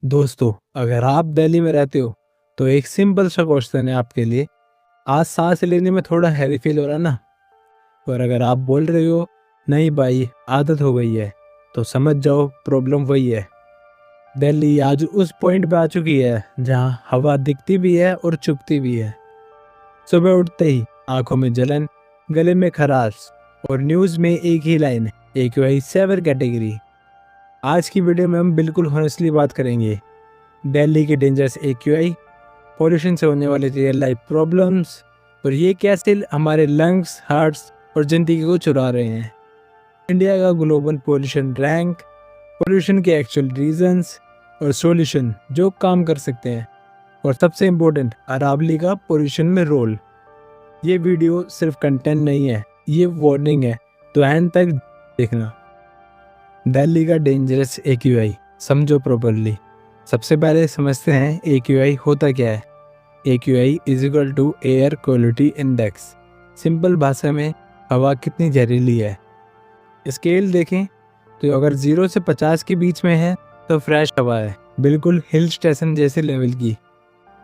दोस्तों, अगर आप दिल्ली में रहते हो तो एक सिंपल सा क्वेश्चन है आपके लिए। आज सांस लेने में थोड़ा हैवी फील हो रहा ना? और अगर आप बोल रहे हो नहीं भाई आदत हो गई है, तो समझ जाओ प्रॉब्लम वही है। दिल्ली आज उस पॉइंट पे आ चुकी है जहां हवा दिखती भी है और चुभती भी है। सुबह उठते ही आंखों में जलन, गले में खराश और न्यूज में एक ही लाइन, AQI 7 कैटेगरी। आज की वीडियो में हम बिल्कुल हॉनेस्टली बात करेंगे दिल्ली की डेंजरस AQI, पॉल्यूशन से होने वाले रियल लाइफ प्रॉब्लम्स और ये कैसे हमारे लंग्स, हार्ट्स और जिंदगी को चुरा रहे हैं। इंडिया का ग्लोबल पॉल्यूशन रैंक, पॉल्यूशन के एक्चुअल रीजंस और सॉल्यूशन जो काम कर सकते हैं, और सबसे इम्पोर्टेंट अरावली का पॉल्यूशन में रोल। ये वीडियो सिर्फ कंटेंट नहीं है, ये वार्निंग है, तो एंड तक देखना। दिल्ली का डेंजरस AQI समझो प्रॉपरली। सबसे पहले समझते हैं AQI होता क्या है। AQI is equal to air quality index. Simple भाषा में हवा कितनी जहरीली है। स्केल देखें तो अगर 0 से 50 के बीच में है तो फ्रेश हवा है, बिल्कुल हिल स्टेशन जैसे लेवल की।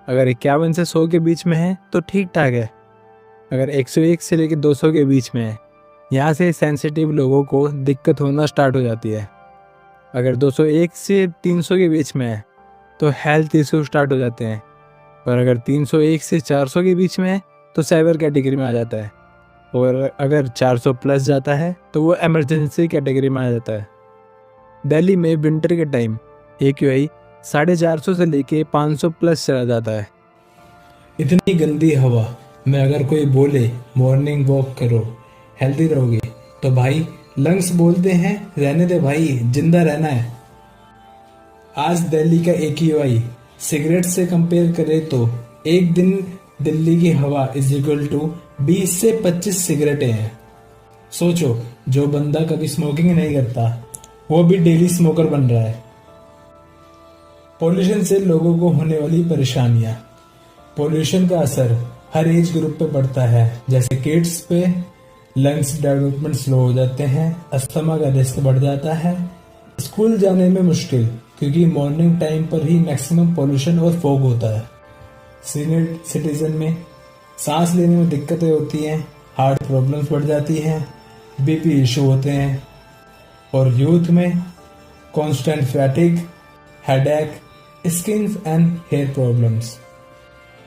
अगर 51 से 100 के बीच में है तो ठीक ठाक है। अगर 101 से लेकर 200 के बीच में है, यहाँ से सेंसिटिव लोगों को दिक्कत होना स्टार्ट हो जाती है। अगर 201 से 300 के बीच में है तो हेल्थ इशू स्टार्ट हो जाते हैं। और अगर 301 से 400 के बीच में है तो साइबर कैटेगरी में आ जाता है। और अगर 400 प्लस जाता है तो वो इमरजेंसी कैटेगरी में आ जाता है। दिल्ली में विंटर के टाइम AQI 450 से लेके 500 प्लस चला जाता है। इतनी गंदी हवा में अगर कोई बोले मॉर्निंग वॉक करो, हेल्दी रहोगे, तो भाई लंग्स बोलते हैं रहने दे भाई, जिंदा रहना है। आज दिल्ली का AQI सिगरेट से कंपेयर करें तो एक दिन दिल्ली की हवा इज इक्वल टू 20 से 25 सिगरेटें हैं। सोचो, जो बंदा कभी स्मोकिंग नहीं करता वो भी डेली स्मोकर बन रहा है। पॉल्यूशन से लोगों को होने वाली परेशानियां। पॉल्यूशन का असर हर एज ग्रुप पे पड़ता है। जैसे किड्स पे लंग्स डेवलपमेंट स्लो हो जाते हैं, अस्थमा का रिस्क बढ़ जाता है, स्कूल जाने में मुश्किल क्योंकि मॉर्निंग टाइम पर ही मैक्सिमम पॉल्यूशन और फॉग होता है। सीनियर सिटीजन में सांस लेने में दिक्कतें होती हैं, हार्ट प्रॉब्लम्स बढ़ जाती हैं, BP इशू होते हैं, और यूथ में constant fatigue, headache, skin and hair problems.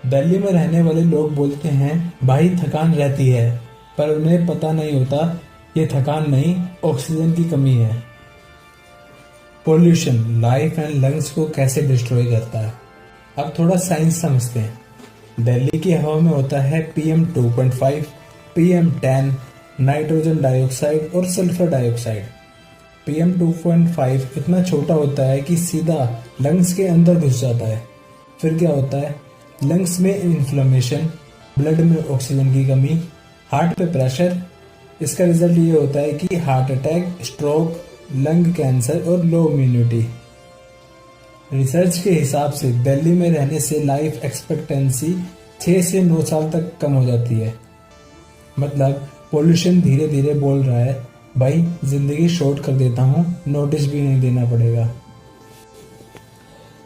Delhi में रहने वाले लोग बोलते हैं भाई थकान रहती है, पर उन्हें पता नहीं होता ये थकान नहीं, ऑक्सीजन की कमी है। पॉल्यूशन लाइफ एंड लंग्स को कैसे डिस्ट्रॉय करता है, अब थोड़ा साइंस समझते हैं। दिल्ली की हवा में होता है PM 2.5, PM 10, नाइट्रोजन डाइऑक्साइड और सल्फर डाइऑक्साइड। PM 2.5 इतना छोटा होता है कि सीधा लंग्स के अंदर घुस जाता है। फिर क्या होता है, लंग्स में इन्फ्लेमेशन, ब्लड में ऑक्सीजन की कमी, हार्ट पे प्रेशर। इसका रिजल्ट ये होता है कि heart attack, stroke, lung cancer और लो इम्यूनिटी। रिसर्च के हिसाब से दिल्ली में रहने से लाइफ एक्सपेक्टेंसी 6 से 9 साल तक कम हो जाती है। मतलब पॉल्यूशन धीरे धीरे बोल रहा है भाई जिंदगी शॉर्ट कर देता हूँ, नोटिस भी नहीं देना पड़ेगा।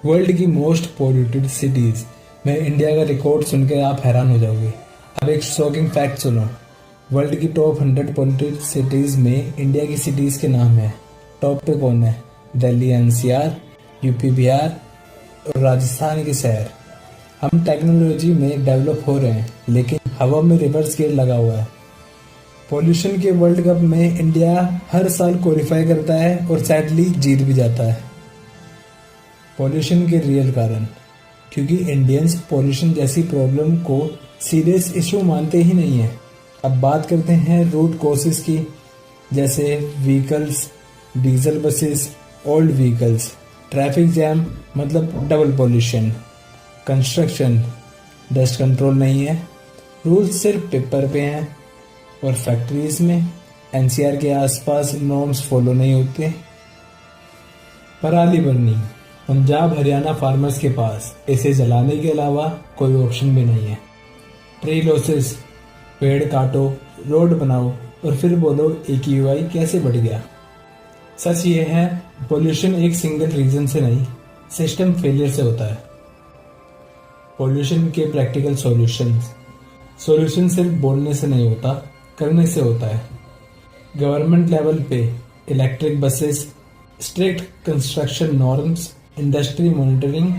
वर्ल्ड की मोस्ट पॉल्यूटेड सिटीज में इंडिया का रिकॉर्ड सुनकर आप हैरान हो जाओगे। अब एक शॉकिंग फैक्ट सुनो। वर्ल्ड की टॉप 100 पॉल्यूटेड सिटीज में इंडिया की सिटीज के नाम है। टॉप पे कौन है? दिल्ली NCR, UP बिहार और राजस्थान के शहर। हम टेक्नोलॉजी में डेवलप हो रहे हैं, लेकिन हवा में रिवर्स गियर लगा हुआ है। पॉल्यूशन के वर्ल्ड कप में इंडिया हर साल क्वालिफाई करता है और सैडली जीत भी जाता है। पॉल्यूशन के रियल कारण, क्योंकि इंडियंस पॉल्यूशन जैसी प्रॉब्लम को सीरियस इशू मानते ही नहीं है। अब बात करते हैं रूट कॉजेस की, जैसे vehicles, diesel buses, old vehicles, traffic jam मतलब double pollution, construction, dust control नहीं है, रूल्स सिर्फ पेपर पे हैं, और फैक्ट्रीज में NCR के आसपास नॉर्म्स फॉलो नहीं होते। पराली बर्निंग, पंजाब हरियाणा फार्मर्स के पास इसे जलाने के अलावा कोई ऑप्शन भी नहीं है। ट्री लॉसेस, पेड़ काटो, रोड बनाओ और फिर बोलो AQI कैसे बढ़ गया। सच ये है, पोल्यूशन एक सिंगल रीजन से नहीं, सिस्टम फेलियर से होता है। पोल्यूशन के प्रैक्टिकल सॉल्यूशंस। सॉल्यूशन सिर्फ बोलने से नहीं होता, करने से होता है। गवर्नमेंट लेवल पे electric buses, strict construction norms, industry monitoring,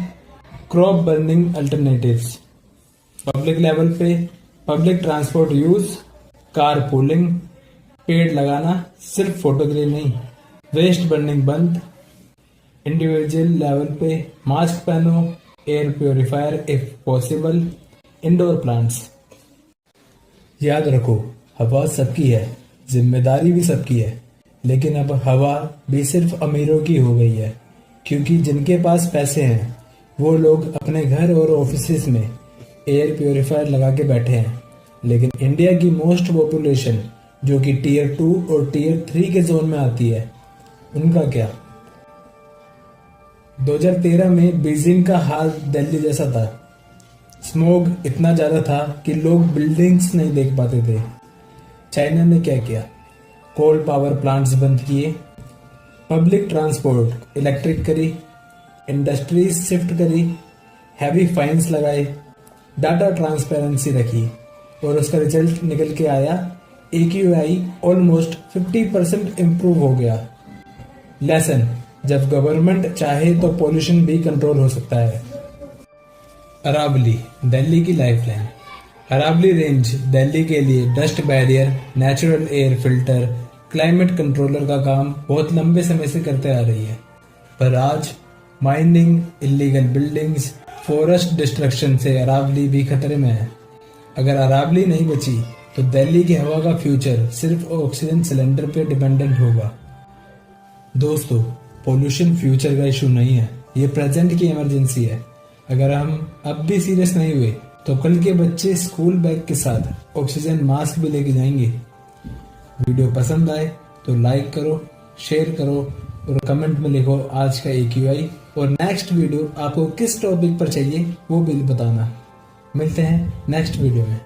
crop burning alternatives. Public level पे public transport use, carpooling, पेड़ लगाना सिर्फ फोटो के लिए नहीं, वेस्ट बर्निंग बंद। इंडिविजुअल लेवल पे मास्क पहनो, air purifier if possible, indoor plants. याद रखो, हवा सबकी है, जिम्मेदारी भी सबकी है, लेकिन अब हवा भी सिर्फ अमीरों की हो गई है, क्योंकि जिनके पास पैसे हैं वो लोग अपने घर और ऑफिस में एयर प्योरीफायर लगा के बैठे हैं। लेकिन इंडिया की मोस्ट पॉपुलेशन जो कि टीयर 2 और टीयर 3 के जोन में आती है, उनका क्या? 2013 में बीजिंग का हाल दिल्ली जैसा था। स्मोग इतना ज्यादा था कि लोग बिल्डिंग्स नहीं देख पाते थे। चाइना ने क्या किया? कोल पावर प्लांट्स बंद किए, पब्लिक ट्रांसपोर्ट इलेक्ट्रिक करी, इंडस्ट्रीज शिफ्ट करी, हैवी फाइन्स लगाए, डाटा ट्रांसपेरेंसी रखी, और उसका रिजल्ट निकल के आया AQI ऑलमोस्ट 50% इम्प्रूव हो गया। लेसन, जब गवर्नमेंट चाहे तो पॉल्यूशन भी कंट्रोल हो सकता है। अरावली, दिल्ली की लाइफलाइन। अरावली रेंज दिल्ली के लिए dust barrier, natural air filter, climate controller का काम बहुत लंबे समय से करते आ रही है। पर आज mining, illegal buildings, forest destruction से अरावली भी खतरे में है। अगर अरावली नहीं बची तो दिल्ली की हवा का फ्यूचर सिर्फ ऑक्सीजन सिलेंडर पे डिपेंडेंट होगा। दोस्तों, पोल्यूशन फ्यूचर का इशू नहीं है, ये प्रेजेंट की इमरजेंसी है। अगर हम अब भी सीरियस नहीं हुए तो कल के बच्चे स्कूल बैग के साथ ऑक्सीजन मास्क भी लेके जाएंगे। वीडियो पसंद आए तो लाइक करो, शेयर करो और कमेंट में लिखो आज का AQI, और नेक्स्ट वीडियो आपको किस टॉपिक पर चाहिए वो भी बताना। मिलते हैं नेक्स्ट वीडियो में।